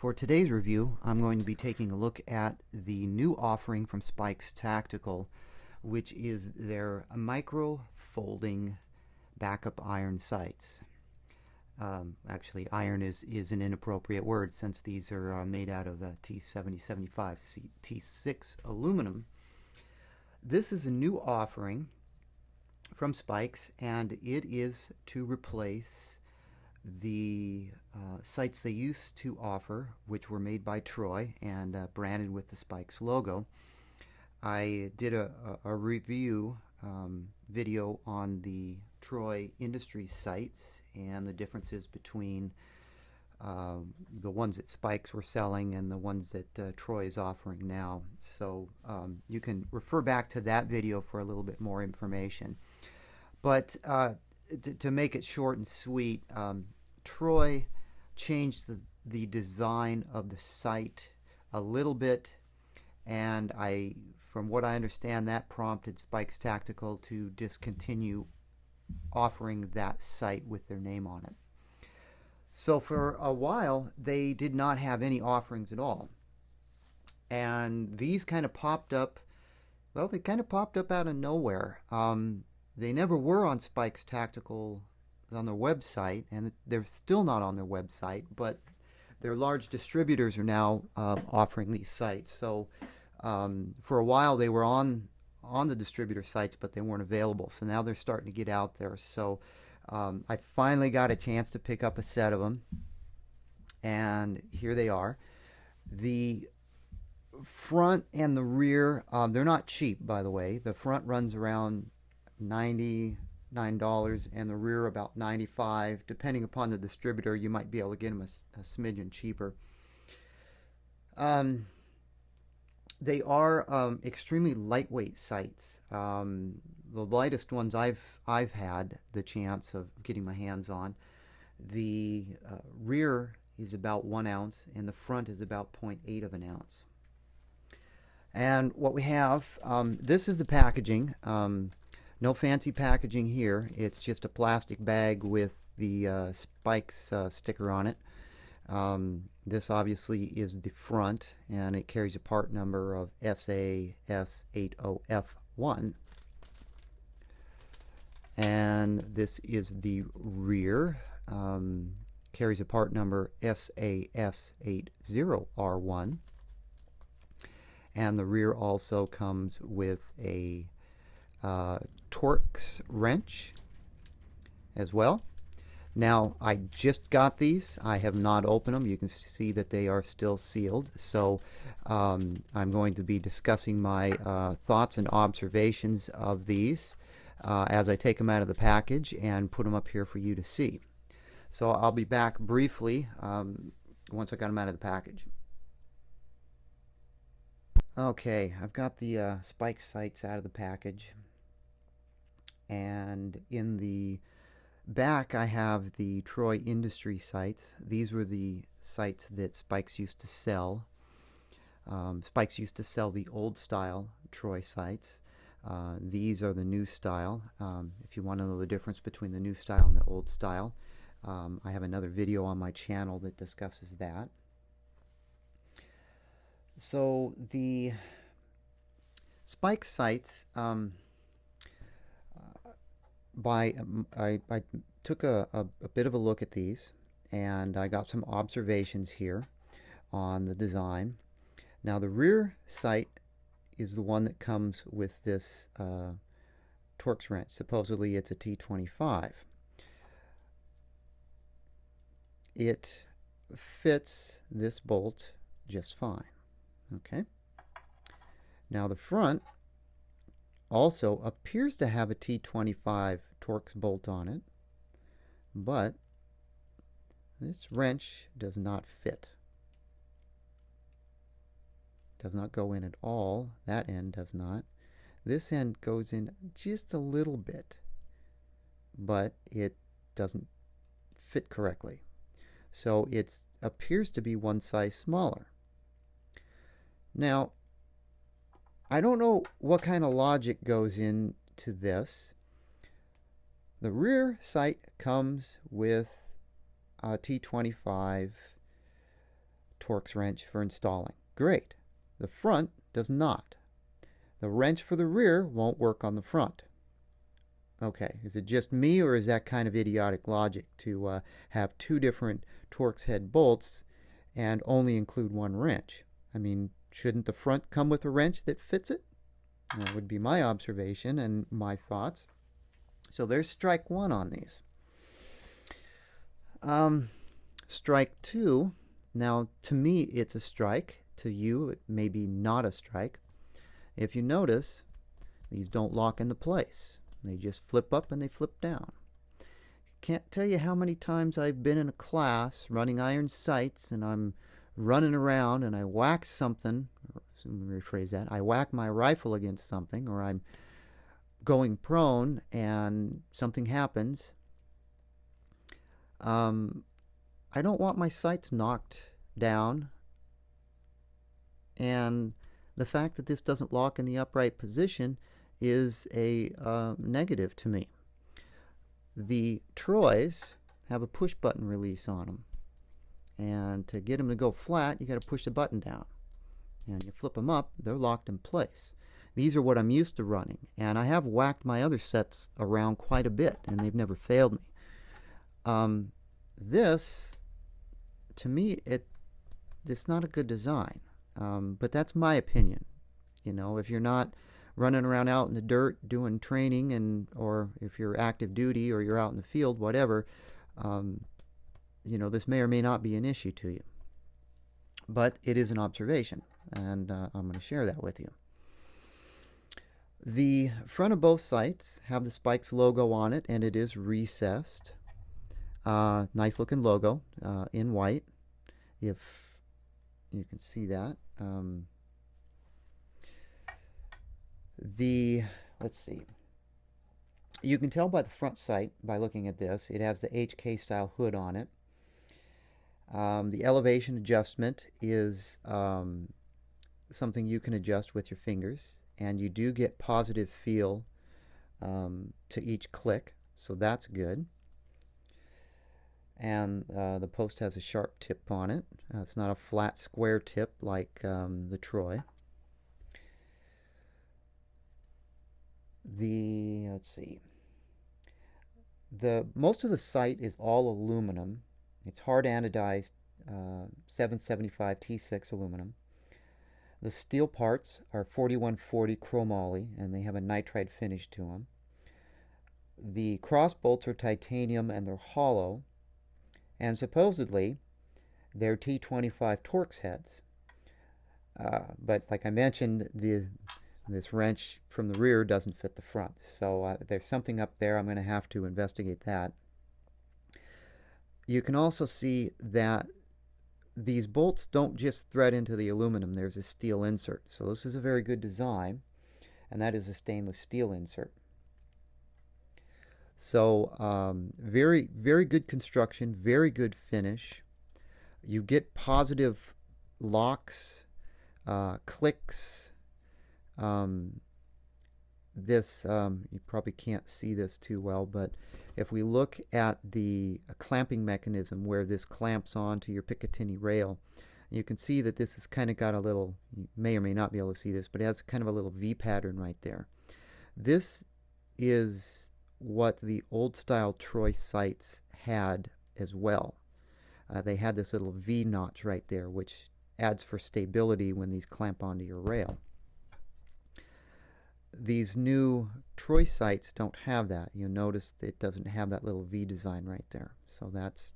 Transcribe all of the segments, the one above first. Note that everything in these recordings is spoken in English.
For today's review, I'm going to be taking a look at the new offering from Spikes Tactical, which is their micro folding backup iron sights. Actually, iron is an inappropriate word since these are made out of T7075 T6 aluminum. This is a new offering from Spikes, and it is to replace the sights they used to offer, which were made by Troy and branded with the Spikes logo. I did a review video on the Troy Industries sights and the differences between the ones that Spikes were selling and the ones that Troy is offering now. So you can refer back to that video for a little bit more information. But to make it short and sweet, Troy changed the design of the sight a little bit, and from what I understand, that prompted Spikes Tactical to discontinue offering that sight with their name on it. So for a while, they did not have any offerings at all. And these kind of popped up, well, they kind of popped up out of nowhere. They never were on Spikes Tactical on their website, and they're still not on their website, but their large distributors are now offering these sites. So for a while they were on the distributor sites, but they weren't available. So now they're starting to get out there. So I finally got a chance to pick up a set of them, and here they are. The front and the rear, they're not cheap, by the way. The front runs around $99 and the rear about $95. Depending upon the distributor, you might be able to get them a smidgen cheaper. They are extremely lightweight sights. The lightest ones I've had the chance of getting my hands on. The rear is about 1 ounce and the front is about 0.8 of an ounce. And what we have, this is the packaging. No fancy packaging here. It's just a plastic bag with the Spikes sticker on it. This obviously is the front, and it carries a part number of SAS80F1. And this is the rear. Carries a part number SAS80R1. And the rear also comes with a Torx wrench as well. Now, I just got these. I have not opened them. You can see that they are still sealed. So I'm going to be discussing my thoughts and observations of these as I take them out of the package and put them up here for you to see. So I'll be back briefly once I got them out of the package. Okay, I've got the Spikes sights out of the package, and in the back I have the Troy Industries sights. These were the sights that Spikes used to sell. Spikes used to sell the old style Troy sights. These are the new style. If you want to know the difference between the new style and the old style, I have another video on my channel that discusses that. So the Spikes sights, I took a bit of a look at these, and I got some observations here on the design. Now the rear sight is the one that comes with this Torx wrench. Supposedly it's a T25. It fits this bolt just fine. Okay. Now the front also appears to have a T25 Torx bolt on it, but this wrench does not fit. Does not go in at all. That end does not. This end goes in just a little bit, but it doesn't fit correctly. So it appears to be one size smaller. Now, I don't know what kind of logic goes into this. The rear sight comes with a T25 Torx wrench for installing. Great. The front does not. The wrench for the rear won't work on the front. Okay, is it just me, or is that kind of idiotic logic to have two different Torx head bolts and only include one wrench? I mean, shouldn't the front come with a wrench that fits it? That would be my observation and my thoughts. So there's strike one on these. Strike two, now to me it's a strike. To you it may be not a strike. If you notice, these don't lock into place. They just flip up and they flip down. Can't tell you how many times I've been in a class running iron sights and I'm running around and I whack something, let me rephrase that, I whack my rifle against something, or I'm going prone and something happens. I don't want my sights knocked down, and the fact that this doesn't lock in the upright position is a negative to me. The Troys have a push button release on them, and to get them to go flat you got to push the button down, and you flip them up, they're locked in place. These are what I'm used to running, and I have whacked my other sets around quite a bit and they've never failed me. This, to me, it's not a good design, but that's my opinion. You know, if you're not running around out in the dirt doing training, and or if you're active duty or you're out in the field, whatever, you know, this may or may not be an issue to you. But it is an observation, and I'm going to share that with you. The front of both sights have the Spikes logo on it, and it is recessed. Nice looking logo in white, if you can see that. Let's see, you can tell by the front sight by looking at this, it has the HK style hood on it. The elevation adjustment is something you can adjust with your fingers, and you do get positive feel to each click, so that's good. And the post has a sharp tip on it. It's not a flat square tip like the Troy. Let's see, most of the sight is all aluminum. It's hard anodized 775 T6 aluminum. The steel parts are 4140 chromoly, and they have a nitride finish to them. The cross bolts are titanium and they're hollow, and supposedly they're T25 Torx heads. But like I mentioned, this wrench from the rear doesn't fit the front, so there's something up there. I'm going to have to investigate that. You can also see that these bolts don't just thread into the aluminum. There's a steel insert, so this is a very good design, and that is a stainless steel insert. So very, very good construction, very good finish. You get positive locks, clicks. You probably can't see this too well, but if we look at the clamping mechanism where this clamps onto your Picatinny rail, you can see that this has kind of got a little, you may or may not be able to see this, but it has kind of a little V pattern right there. This is what the old style Troy sights had as well. They had this little V notch right there, which adds for stability when these clamp onto your rail. These new Troy sights don't have that. You'll notice that it doesn't have that little V design right there. So that's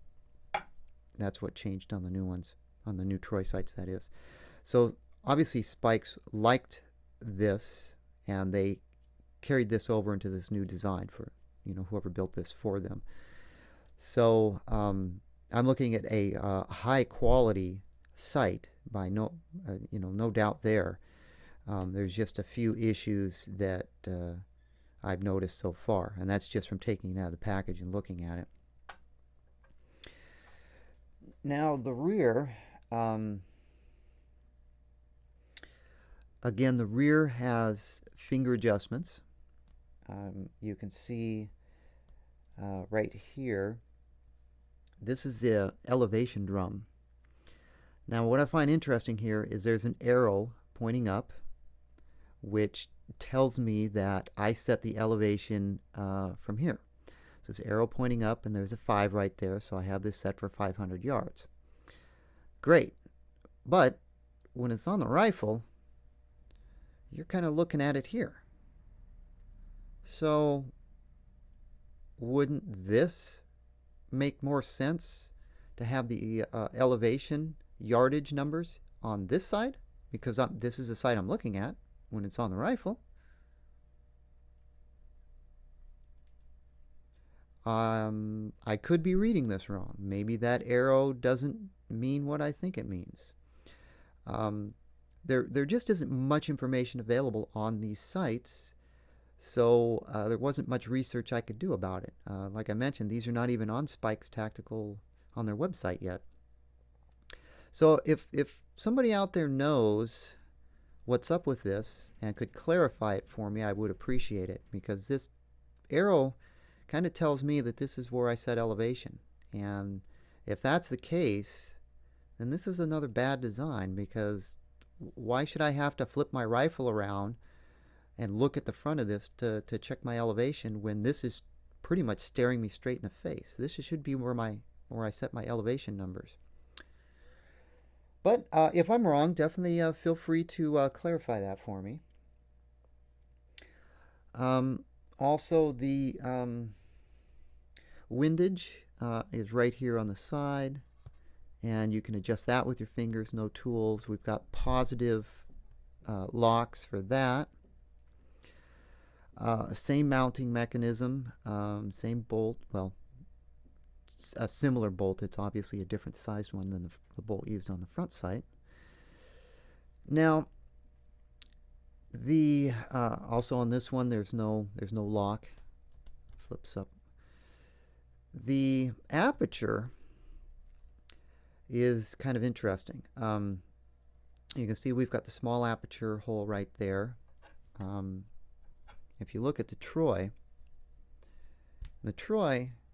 what changed on the new ones, on the new Troy sights, that is. So obviously Spikes liked this, and they carried this over into this new design for, you know, whoever built this for them. So I'm looking at a high quality sight by no doubt there. There's just a few issues that I've noticed so far, and that's just from taking it out of the package and looking at it. Now the rear, again, the rear has finger adjustments. You can see right here, this is the elevation drum. Now what I find interesting here is there's an arrow pointing up, which tells me that I set the elevation from here. So this arrow pointing up, and there's a 5 right there, so I have this set for 500 yards. Great. But when it's on the rifle, you're kind of looking at it here. So wouldn't this make more sense to have the elevation yardage numbers on this side? Because this is the side I'm looking at when it's on the rifle. I could be reading this wrong. Maybe that arrow doesn't mean what I think it means. There just isn't much information available on these sites, so there wasn't much research I could do about it. Like I mentioned, these are not even on Spikes Tactical on their website yet. So if somebody out there knows what's up with this and could clarify it for me, I would appreciate it, because this arrow kind of tells me that this is where I set elevation. And if that's the case, then this is another bad design, because why should I have to flip my rifle around and look at the front of this to check my elevation when this is pretty much staring me straight in the face? This should be where I set my elevation numbers. But if I'm wrong, definitely feel free to clarify that for me. Also, the windage is right here on the side, and you can adjust that with your fingers, no tools. We've got positive locks for that. Same mounting mechanism, same bolt, well, a similar bolt. It's obviously a different sized one than the bolt used on the front sight. Now, also on this one, there's no lock. Flips up. The aperture is kind of interesting. You can see we've got the small aperture hole right there. If you look at the Troy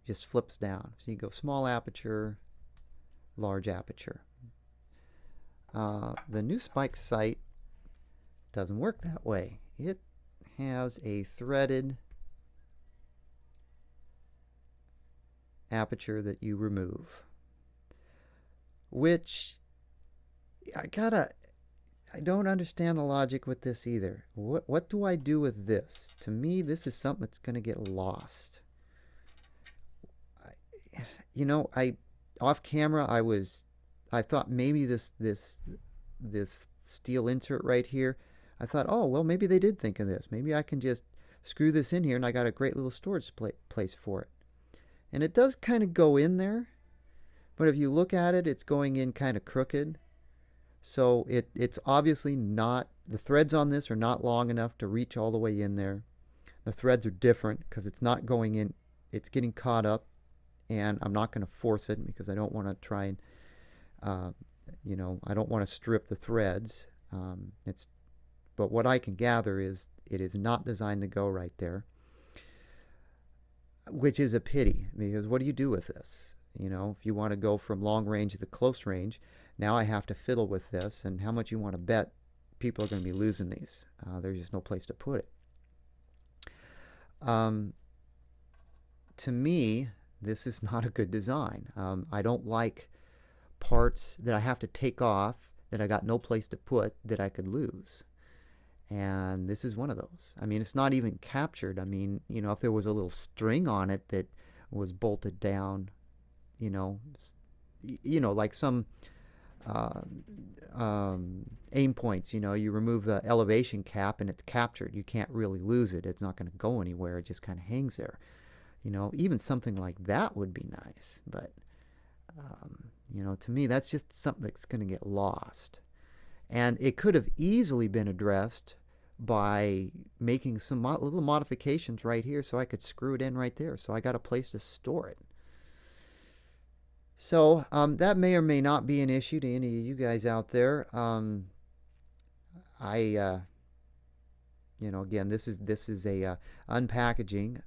just flips down. So you go small aperture, large aperture. The new Spikes sight doesn't work that way. It has a threaded aperture that you remove, which I don't understand the logic with this either. What do I do with this? To me, this is something that's going to get lost. Off camera, I thought maybe this steel insert right here, I thought, oh, well, maybe they did think of this. Maybe I can just screw this in here, and I got a great little storage place for it. And it does kind of go in there, but if you look at it, it's going in kind of crooked. So it's obviously not, the threads on this are not long enough to reach all the way in there. The threads are different because it's not going in, it's getting caught up, and I'm not going to force it because I don't want to try and, I don't want to strip the threads. But what I can gather is it is not designed to go right there, which is a pity, because what do you do with this? If you want to go from long range to close range, now I have to fiddle with this, and how much you want to bet people are going to be losing these. There's just no place to put it. To me, this is not a good design. I don't like parts that I have to take off that I got no place to put that I could lose. And this is one of those. I mean, it's not even captured. I mean, if there was a little string on it that was bolted down, like some aim points, you remove the elevation cap and it's captured. You can't really lose it. It's not going to go anywhere. It just kind of hangs there. Even something like that would be nice. But, to me, that's just something that's going to get lost. And it could have easily been addressed by making some little modifications right here so I could screw it in right there. So I got a place to store it. So that may or may not be an issue to any of you guys out there. Again, this is a unpackaging.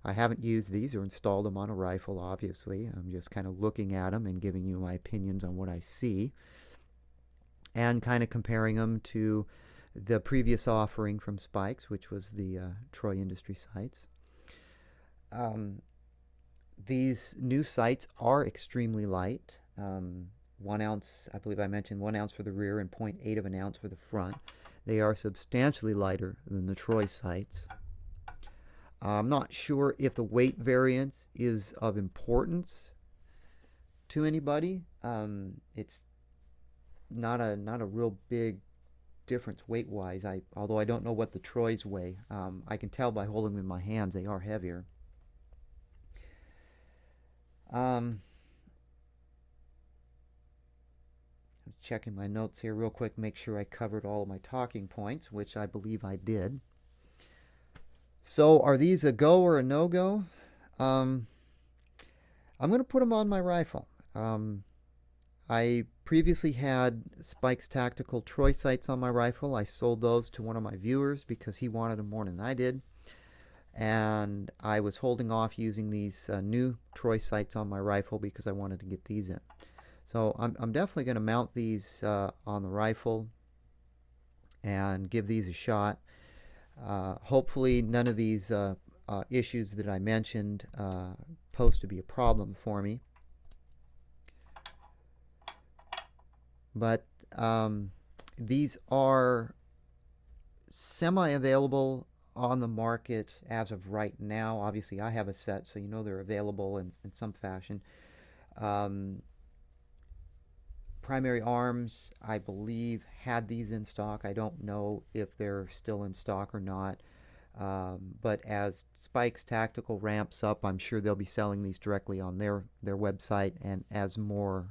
I haven't used these or installed them on a rifle, obviously. I'm just kind of looking at them and giving you my opinions on what I see, and kind of comparing them to the previous offering from Spikes, which was the Troy Industry sights. These new sights are extremely light. 1 ounce, I believe I mentioned 1 ounce for the rear and 0.8 of an ounce for the front. They are substantially lighter than the Troy sights. I'm not sure if the weight variance is of importance to anybody. It's not a real big difference weight-wise. Although I don't know what the Troys weigh. I can tell by holding them in my hands they are heavier. Checking my notes here real quick, make sure I covered all of my talking points, which I believe I did. So are these a go or a no-go? I'm going to put them on my rifle. I previously had Spikes Tactical Troy sights on my rifle. I sold those to one of my viewers because he wanted them more than I did. And I was holding off using these new Troy sights on my rifle because I wanted to get these in. So I'm definitely going to mount these on the rifle and give these a shot. Hopefully none of these issues that I mentioned pose to be a problem for me. But these are semi-available on the market as of right now. Obviously I have a set, so you know they're available in some fashion. Primary Arms, I believe, had these in stock. I don't know if they're still in stock or not. But as Spikes Tactical ramps up, I'm sure they'll be selling these directly on their website. And as more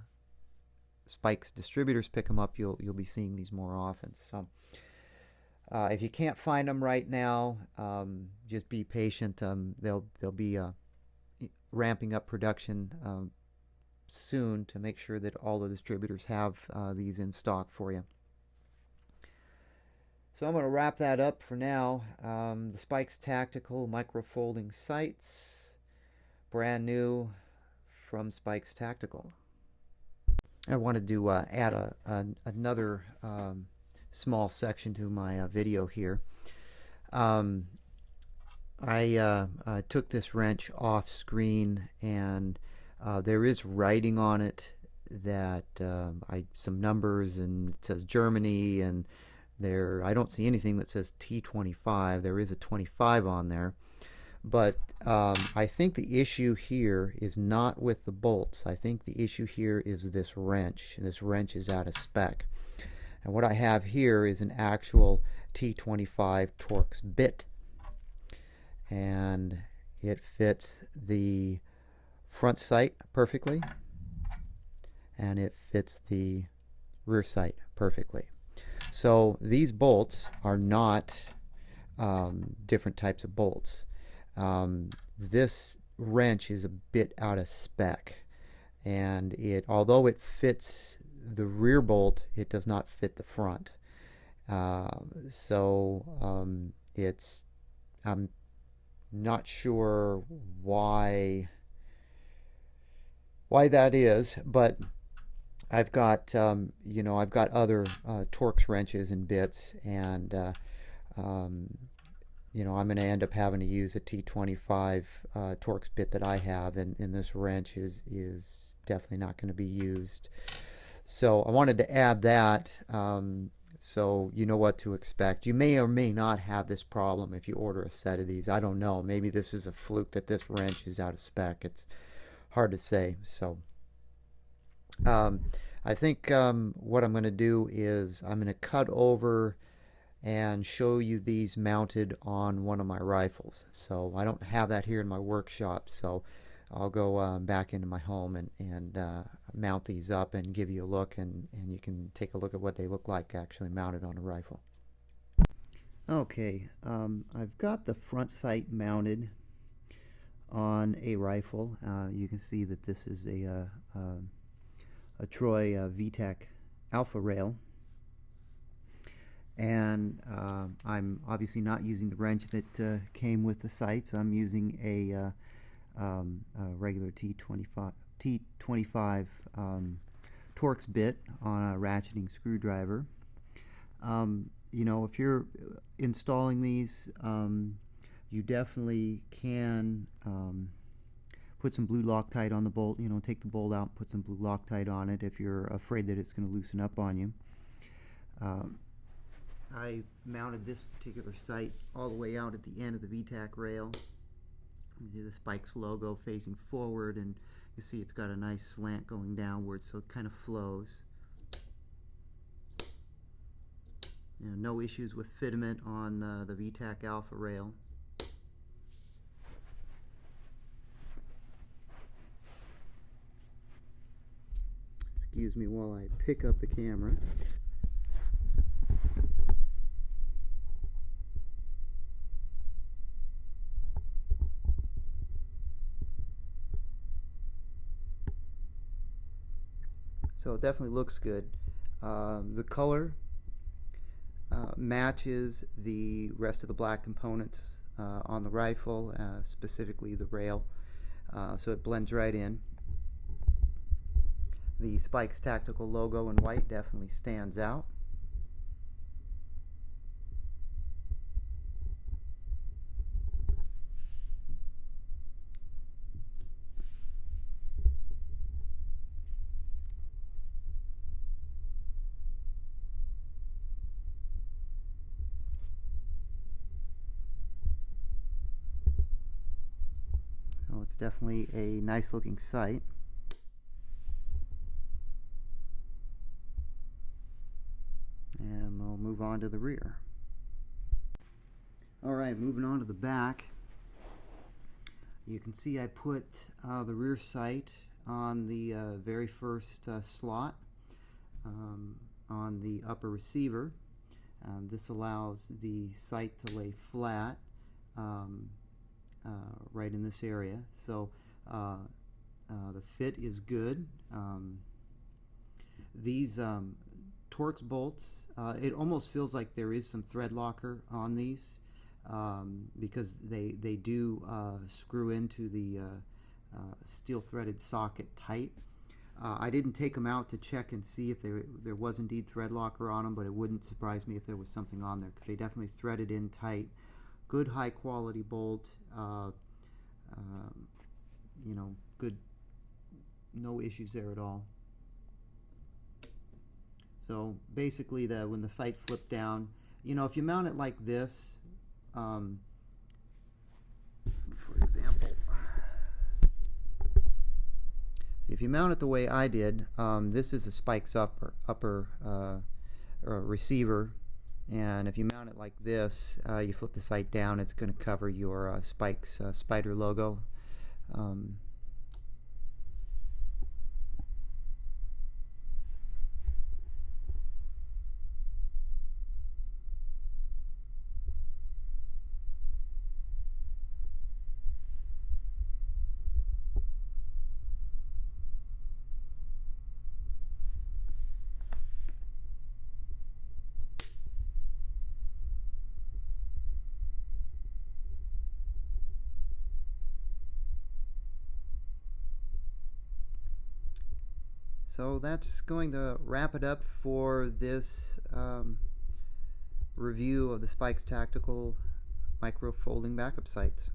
Spikes distributors pick them up, you'll be seeing these more often. So if you can't find them right now, just be patient. They'll be ramping up production soon to make sure that all the distributors have these in stock for you. So I'm going to wrap that up for now. The Spikes Tactical micro folding sights, brand new from Spikes Tactical. I wanted to add another small section to my video here. I took this wrench off screen, and there is writing on it that some numbers, and it says Germany, and I don't see anything that says T25. There is a 25 on there, but I think the issue here is not with the bolts. I think the issue here is this wrench. This wrench is out of spec, and what I have here is an actual T25 Torx bit, and it fits the front sight perfectly, and it fits the rear sight perfectly. So these bolts are not different types of bolts. This wrench is a bit out of spec, and although it fits the rear bolt, it does not fit the front. I'm not sure why that is, but I've got I've got other Torx wrenches and bits, and I'm going to end up having to use a T25 Torx bit that I have, and this wrench is definitely not going to be used. So I wanted to add that so you know what to expect. You may or may not have this problem if you order a set of these. I don't know. Maybe this is a fluke that this wrench is out of spec. It's hard to say. So I think what I'm going to do is I'm going to cut over and show you these mounted on one of my rifles. So I don't have that here in my workshop, so I'll go back into my home and mount these up and give you a look, and you can take a look at what they look like actually mounted on a rifle. Okay, I've got the front sight mounted on a rifle. You can see that this is a Troy VTech Alpha Rail, And I'm obviously not using the wrench that came with the sights. I'm using a regular T25 Torx bit on a ratcheting screwdriver. You know, if you're installing these, you definitely can put some blue Loctite on the bolt. You know, take the bolt out and put some blue Loctite on it if you're afraid that it's going to loosen up on you. I mounted this particular sight all the way out at the end of the VTAC rail. You see the Spikes logo facing forward, and you see it's got a nice slant going downward, so it kind of flows. You know, no issues with fitment on the VTAC Alpha rail. Excuse me while I pick up the camera. So it definitely looks good. The color matches the rest of the black components on the rifle, specifically the rail, so it blends right in. The Spikes Tactical logo in white definitely stands out. So it's definitely a nice looking sight. And we'll move on to the rear. Alright, moving on to the back. You can see I put the rear sight on the very first slot on the upper receiver. This allows the sight to lay flat right in this area. So the fit is good. These Torx bolts, it almost feels like there is some thread locker on these because they do screw into the steel threaded socket tight. I didn't take them out to check and see if there was indeed thread locker on them, but it wouldn't surprise me if there was something on there because they definitely threaded in tight. Good high quality bolt, you know, good, no issues there at all. So basically when the sight flipped down, you know, if you mount it like this, for example, see, if you mount it the way I did, this is a Spikes upper receiver, and if you mount it like this, you flip the sight down, it's going to cover your Spikes Spider logo. So that's going to wrap it up for this review of the Spikes Tactical micro folding backup sights.